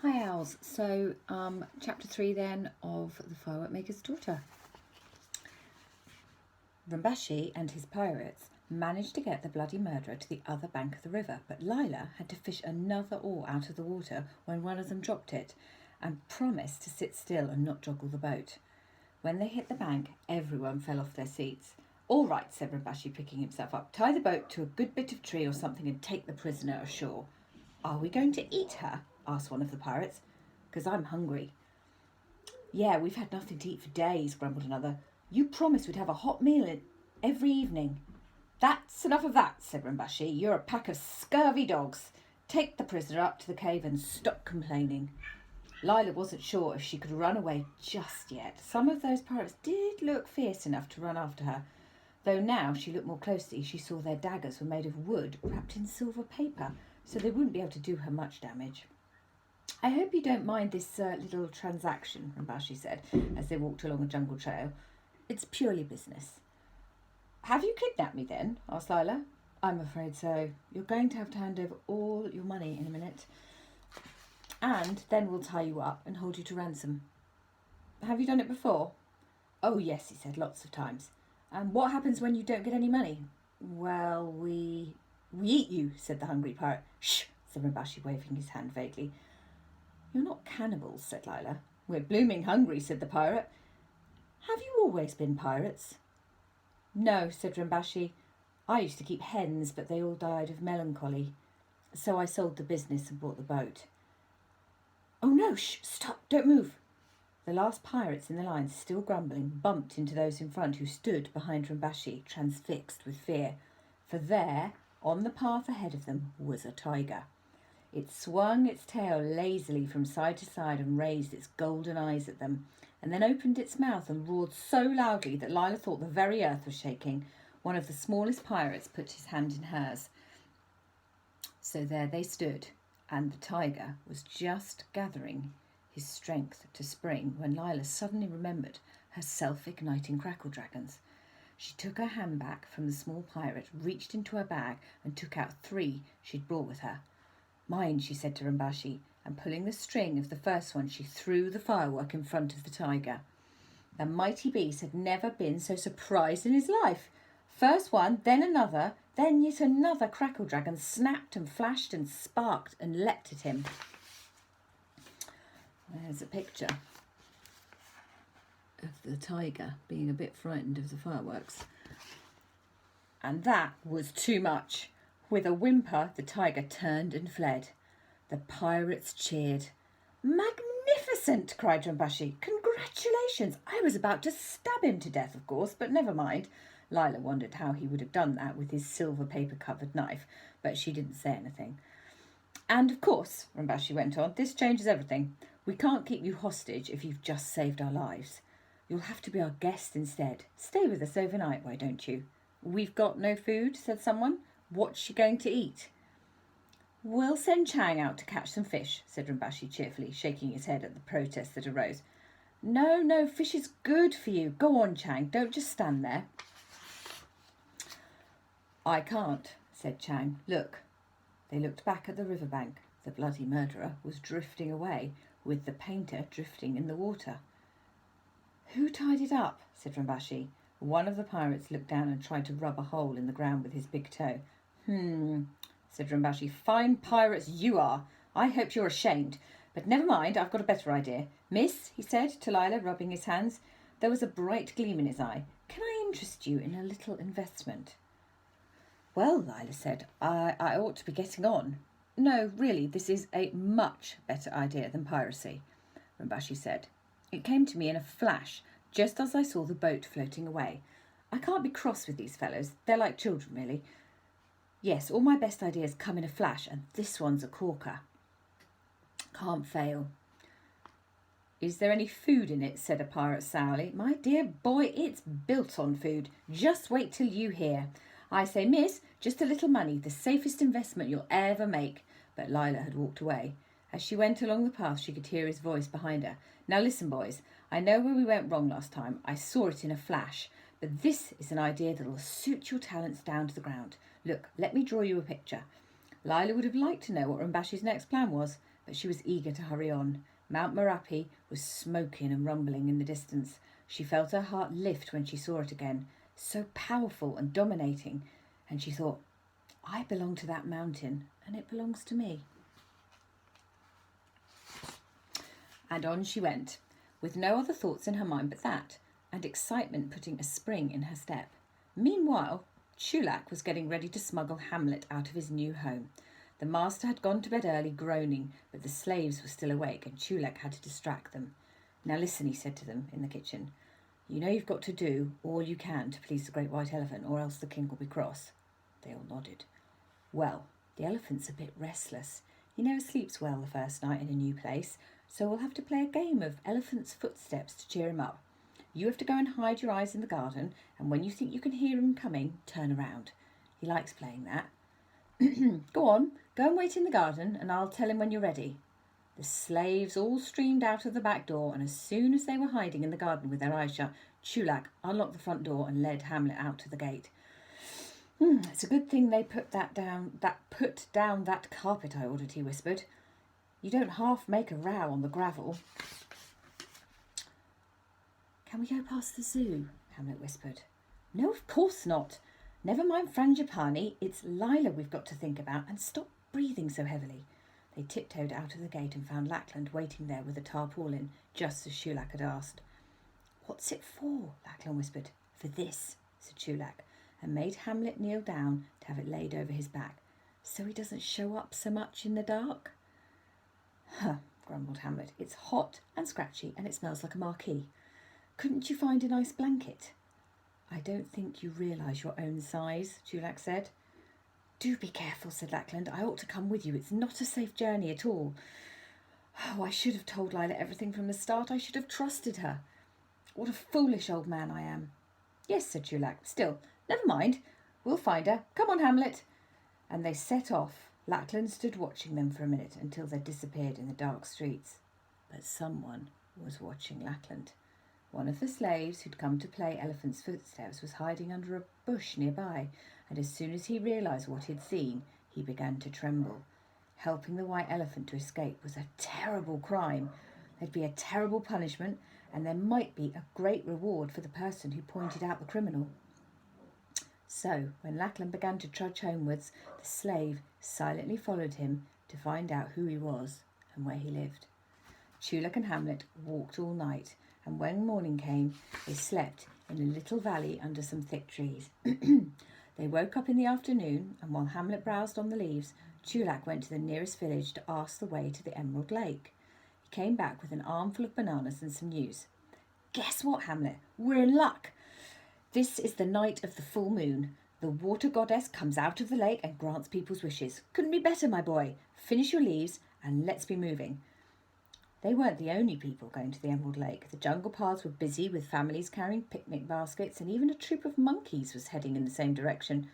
Hi Owls. So chapter 3 then of The Firework Maker's Daughter. Rambashi and his pirates managed to get the bloody murderer to the other bank of the river, but Lila had to fish another oar out of the water when one of them dropped it and promised to sit still and not joggle the boat. When they hit the bank, everyone fell off their seats. "All right," said Rambashi, picking himself up. "Tie the boat to a good bit of tree or something and take the prisoner ashore." "Are we going to eat her?" asked one of the pirates. "'Cause I'm hungry." "Yeah, we've had nothing to eat for days," grumbled another. "You promised we'd have a hot meal every evening." "That's enough of that," said Rambashi. "You're a pack of scurvy dogs. Take the prisoner up to the cave and stop complaining." Lila wasn't sure if she could run away just yet. Some of those pirates did look fierce enough to run after her, though now she looked more closely, she saw their daggers were made of wood wrapped in silver paper, so they wouldn't be able to do her much damage. "I hope you don't mind this little transaction," Rambashi said as they walked along a jungle trail. "It's purely business." "Have you kidnapped me then?" asked Lila. "I'm afraid so. You're going to have to hand over all your money in a minute, and then we'll tie you up and hold you to ransom." "Have you done it before?" "Oh yes," he said, "lots of times." "And what happens when you don't get any money?" "Well, we eat you," said the hungry pirate. "Shh," said Rambashi, waving his hand vaguely. "You're not cannibals," said Lila. "We're blooming hungry," said the pirate. "Have you always been pirates?" "No," said Rambashi. "I used to keep hens, but they all died of melancholy. So I sold the business and bought the boat." "Oh no, shh, stop, don't move." The last pirates in the line, still grumbling, bumped into those in front who stood behind Rambashi, transfixed with fear. For there, on the path ahead of them, was a tiger. It swung its tail lazily from side to side and raised its golden eyes at them, and then opened its mouth and roared so loudly that Lila thought the very earth was shaking. One of the smallest pirates put his hand in hers. So there they stood, and the tiger was just gathering his strength to spring when Lila suddenly remembered her self-igniting crackle dragons. She took her hand back from the small pirate, reached into her bag and took out 3 she'd brought with her. "Mine," she said to Rambashi, and pulling the string of the first one, she threw the firework in front of the tiger. The mighty beast had never been so surprised in his life. First one, then another, then yet another crackle dragon snapped and flashed and sparked and leapt at him. There's a picture of the tiger being a bit frightened of the fireworks. And that was too much. With a whimper, the tiger turned and fled. The pirates cheered. "Magnificent!" cried Rambashi. "Congratulations! I was about to stab him to death, of course, but never mind." Lila wondered how he would have done that with his silver paper-covered knife, but she didn't say anything. "And of course," Rambashi went on, "this changes everything. We can't keep you hostage if you've just saved our lives. You'll have to be our guest instead. Stay with us overnight, why don't you?" "We've got no food," said someone. "What's she going to eat?" "We'll send Chang out to catch some fish," said Rambashi cheerfully, shaking his head at the protest that arose. No, fish is good for you. Go on, Chang, don't just stand there." "I can't," said Chang. "Look." They looked back at the riverbank. The bloody murderer was drifting away, with the painter drifting in the water. "Who tied it up?" said Rambashi. One of the pirates looked down and tried to rub a hole in the ground with his big toe. Said Rambashi. "Fine pirates you are. I hope you're ashamed. But never mind, I've got a better idea. Miss," he said to Lila, rubbing his hands. There was a bright gleam in his eye. "Can I interest you in a little investment?" "Well," Lila said, I ought to be getting on." "No, really, this is a much better idea than piracy," Rambashi said. "It came to me in a flash, just as I saw the boat floating away. I can't be cross with these fellows. They're like children, really. Yes, all my best ideas come in a flash, and this one's a corker. Can't fail." "Is there any food in it?" said a pirate sourly. "My dear boy, it's built on food. Just wait till you hear. I say, miss, just a little money, the safest investment you'll ever make." But Lila had walked away. As she went along the path, she could hear his voice behind her. "Now listen, boys. I know where we went wrong last time. I saw it in a flash. But this is an idea that'll suit your talents down to the ground. Look, let me draw you a picture." Lila would have liked to know what Rambashi's next plan was. but she was eager to hurry on. Mount Merapi was smoking and rumbling in the distance. She felt her heart lift when she saw it again, so powerful and dominating, and she thought, I belong to that mountain, and it belongs to me. And on she went, with no other thoughts in her mind but that, and excitement putting a spring in her step. Meanwhile, Chulak was getting ready to smuggle Hamlet out of his new home. The master had gone to bed early, groaning, but the slaves were still awake, and Chulak had to distract them. Now listen, he said to them in the kitchen. You know you've got to do all you can to please the great white elephant, or else the king will be cross. They all nodded. Well, the elephant's a bit restless. He never sleeps well the first night in a new place, so we'll have to play a game of elephant's footsteps to cheer him up. You have to go and hide your eyes in the garden, and when you think you can hear him coming, turn around. He likes playing that. Go on, go and wait in the garden, and I'll tell him when you're ready. The slaves all streamed out of the back door, and as soon as they were hiding in the garden with their eyes shut, Chulak unlocked the front door and led Hamlet out to the gate. It's a good thing they put down that carpet I ordered, he whispered. You don't half make a row on the gravel. Can we go past the zoo? Hamlet whispered. No, of course not. Never mind Frangipani, it's Lila we've got to think about, and stop breathing so heavily. They tiptoed out of the gate and found Lackland waiting there with a tarpaulin, just as Chulak had asked. What's it for? Lackland whispered. For this, said Chulak, and made Hamlet kneel down to have it laid over his back, so he doesn't show up so much in the dark. Huh, grumbled Hamlet. It's hot and scratchy, and it smells like a marquee. Couldn't you find a nice blanket? I don't think you realise your own size, Chulak said. Do be careful, said Lackland. I ought to come with you. It's not a safe journey at all. Oh, I should have told Lila everything from the start. I should have trusted her. What a foolish old man I am. Yes, said Chulak. Still, never mind. We'll find her. Come on, Hamlet. And they set off. Lackland stood watching them for a minute until they disappeared in the dark streets. But someone was watching Lackland. One of the slaves who'd come to play Elephant's Footsteps was hiding under a bush nearby, and as soon as he realised what he'd seen, he began to tremble. Helping the white elephant to escape was a terrible crime. There'd be a terrible punishment, and there might be a great reward for the person who pointed out the criminal. So, when Lackland began to trudge homewards, the slave silently followed him to find out who he was and where he lived. Chulak and Hamlet walked all night, and when morning came, they slept in a little valley under some thick trees. They woke up in the afternoon, and while Hamlet browsed on the leaves, Chulak went to the nearest village to ask the way to the Emerald Lake. He came back with an armful of bananas and some news. Guess what, Hamlet? We're in luck. This is the night of the full moon. The water goddess comes out of the lake and grants people's wishes. Couldn't be better, my boy. Finish your leaves and let's be moving. They weren't the only people going to the Emerald Lake. The jungle paths were busy with families carrying picnic baskets, and even a troop of monkeys was heading in the same direction.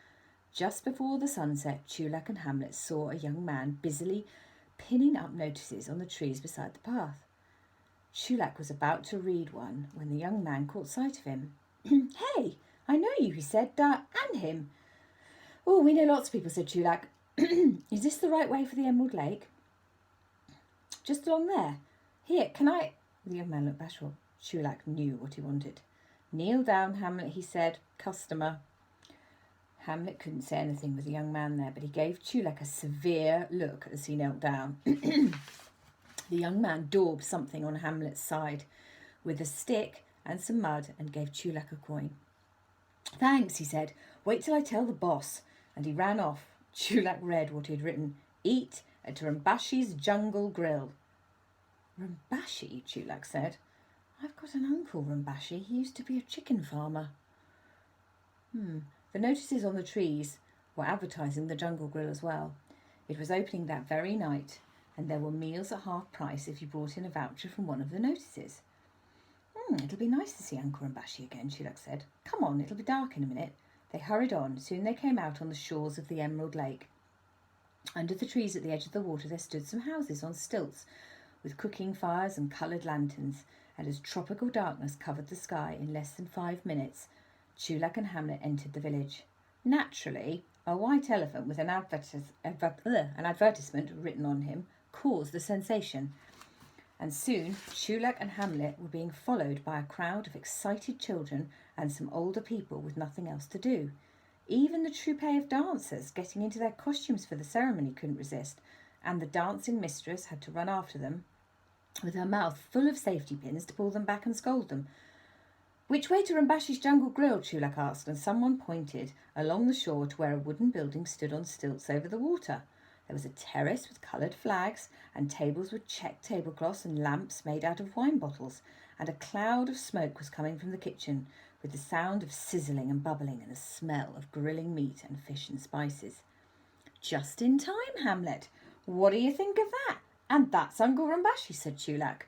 Just before the sunset, Chulak and Hamlet saw a young man busily pinning up notices on the trees beside the path. Chulak was about to read one when the young man caught sight of him. Hey, I know you, he said, and him. Oh, we know lots of people, said Chulak. Is this the right way for the Emerald Lake? Just along there. Here, can I... The young man looked bashful. Chulak knew what he wanted. Kneel down, Hamlet, he said. Customer. Hamlet couldn't say anything with the young man there, but he gave Chulak a severe look as he knelt down. The young man daubed something on Hamlet's side with a stick and some mud and gave Chulak a coin. Thanks, he said. Wait till I tell the boss. And he ran off. Chulak read what he had written. Eat at Rambashi's Jungle Grill. Rambashi, Chulak said. I've got an uncle, Rambashi. He used to be a chicken farmer. The notices on the trees were advertising the Jungle Grill as well. It was opening that very night, and there were meals at half price if you brought in a voucher from one of the notices. It'll be nice to see Uncle Rambashi again, Chulak said. Come on, it'll be dark in a minute. They hurried on. Soon they came out on the shores of the Emerald Lake. Under the trees at the edge of the water there stood some houses on stilts, with cooking fires and coloured lanterns, and as tropical darkness covered the sky in less than 5 minutes, Chulak and Hamlet entered the village. Naturally, a white elephant with an advertisement written on him caused the sensation. And soon Chulak and Hamlet were being followed by a crowd of excited children and some older people with nothing else to do. Even the troupe of dancers getting into their costumes for the ceremony couldn't resist, and the dancing mistress had to run after them with her mouth full of safety pins to pull them back and scold them. "Which way to Rambashi's Jungle Grill?" Chulak asked, and someone pointed along the shore to where a wooden building stood on stilts over the water. There was a terrace with coloured flags and tables with checked tablecloths and lamps made out of wine bottles, and a cloud of smoke was coming from the kitchen, with the sound of sizzling and bubbling and the smell of grilling meat and fish and spices. "Just in time, Hamlet. What do you think of that? And that's Uncle Rambashi," said Chulak.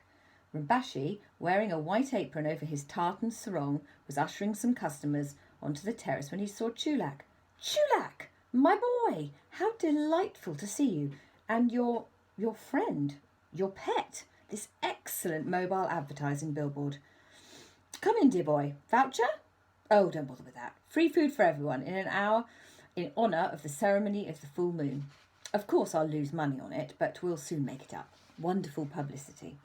Rambashi, wearing a white apron over his tartan sarong, was ushering some customers onto the terrace when he saw Chulak. "Chulak, my boy, how delightful to see you, and your friend, your pet, this excellent mobile advertising billboard. Come in, dear boy. Voucher? Oh, don't bother with that. Free food for everyone in an hour in honour of the ceremony of the full moon. Of course I'll lose money on it, but we'll soon make it up. Wonderful publicity.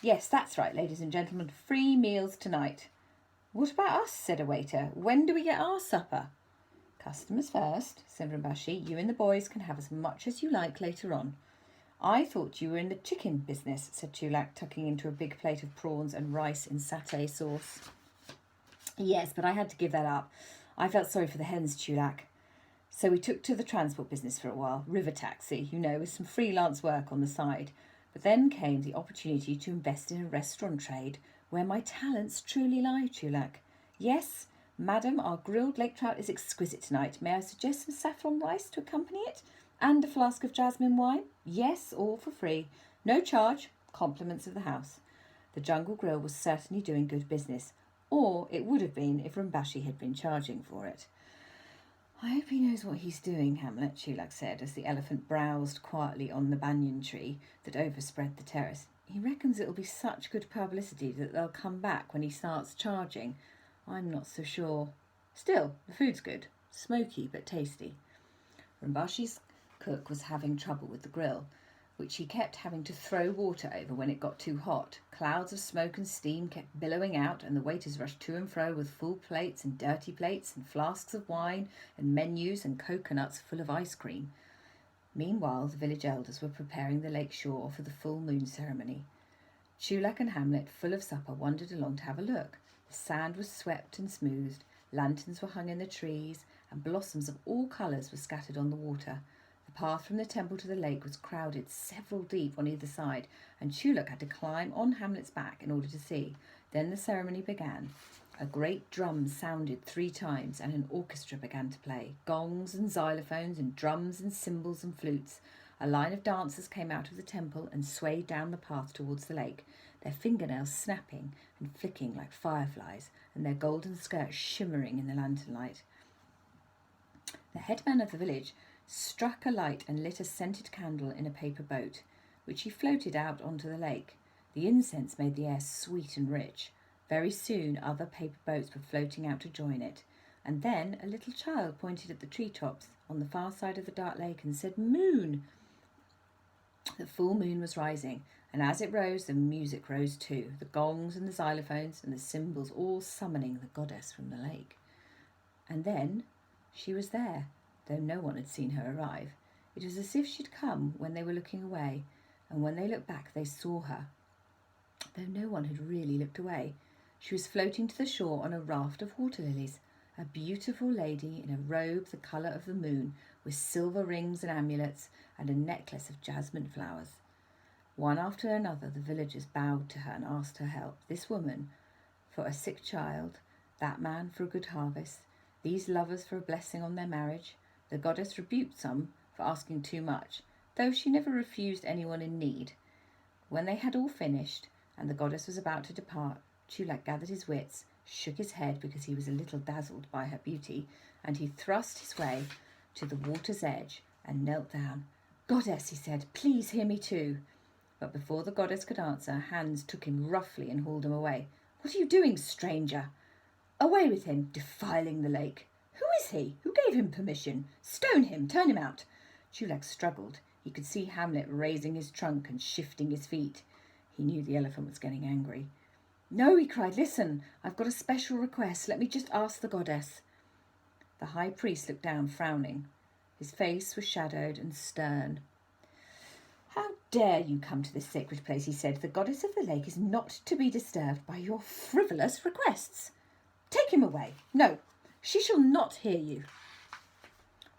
Yes, that's right, ladies and gentlemen. Free meals tonight." "What about us?" said a waiter. "When do we get our supper?" "Customers first," said Rambashi. "You and the boys can have as much as you like later on." "I thought you were in the chicken business," said Chulak, tucking into a big plate of prawns and rice in satay sauce. "Yes, but I had to give that up. I felt sorry for the hens, Chulak. So we took to the transport business for a while, river taxi, with some freelance work on the side. But then came the opportunity to invest in a restaurant trade, where my talents truly lie, Chulak. Yes, madam, our grilled lake trout is exquisite tonight. May I suggest some saffron rice to accompany it? And a flask of jasmine wine? Yes, all for free. No charge. Compliments of the house." The Jungle Grill was certainly doing good business, or it would have been if Rambashi had been charging for it. "I hope he knows what he's doing, Hamlet," Chulak said, as the elephant browsed quietly on the banyan tree that overspread the terrace. "He reckons it'll be such good publicity that they'll come back when he starts charging. I'm not so sure. Still, the food's good. Smoky but tasty." Rambashi's cook was having trouble with the grill, which he kept having to throw water over when it got too hot. Clouds of smoke and steam kept billowing out, and the waiters rushed to and fro with full plates and dirty plates and flasks of wine and menus and coconuts full of ice cream. Meanwhile, the village elders were preparing the lake shore for the full moon ceremony. Chulak and Hamlet, full of supper, wandered along to have a look. The sand was swept and smoothed, lanterns were hung in the trees, and blossoms of all colours were scattered on the water. The path from the temple to the lake was crowded several deep on either side, and Chulak had to climb on Hamlet's back in order to see. Then the ceremony began. A great drum sounded 3 times, and an orchestra began to play. Gongs and xylophones and drums and cymbals and flutes. A line of dancers came out of the temple and swayed down the path towards the lake, their fingernails snapping and flicking like fireflies, and their golden skirts shimmering in the lantern light. The headman of the village struck a light and lit a scented candle in a paper boat, which he floated out onto the lake. The incense made the air sweet and rich. Very soon other paper boats were floating out to join it, and then a little child pointed at the treetops on the far side of the dark lake and said, "Moon!" The full moon was rising, and as it rose, the music rose too, the gongs and the xylophones and the cymbals all summoning the goddess from the lake. And then she was there, though no one had seen her arrive. It was as if she'd come when they were looking away, and when they looked back they saw her, though no one had really looked away. She was floating to the shore on a raft of water lilies, a beautiful lady in a robe the colour of the moon, with silver rings and amulets, and a necklace of jasmine flowers. One after another the villagers bowed to her and asked her help. This woman for a sick child, that man for a good harvest, these lovers for a blessing on their marriage. The goddess rebuked some for asking too much, though she never refused anyone in need. When they had all finished, and the goddess was about to depart, Chulak gathered his wits, shook his head because he was a little dazzled by her beauty, and he thrust his way to the water's edge and knelt down. "Goddess," he said, "please hear me too." But before the goddess could answer, hands took him roughly and hauled him away. "What are you doing, stranger?" "Away with him, defiling the lake." "Who is he? Who gave him permission? Stone him, turn him out." Chulak struggled. He could see Hamlet raising his trunk and shifting his feet. He knew the elephant was getting angry. "No," he cried, "listen, I've got a special request. Let me just ask the goddess." The high priest looked down, frowning. His face was shadowed and stern. "How dare you come to this sacred place," he said. "The goddess of the lake is not to be disturbed by your frivolous requests. Take him away. No, she shall not hear you.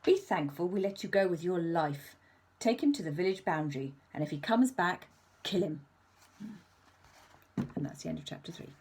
Be thankful we let you go with your life. Take him to the village boundary, and if he comes back, kill him." And that's the end of chapter 3.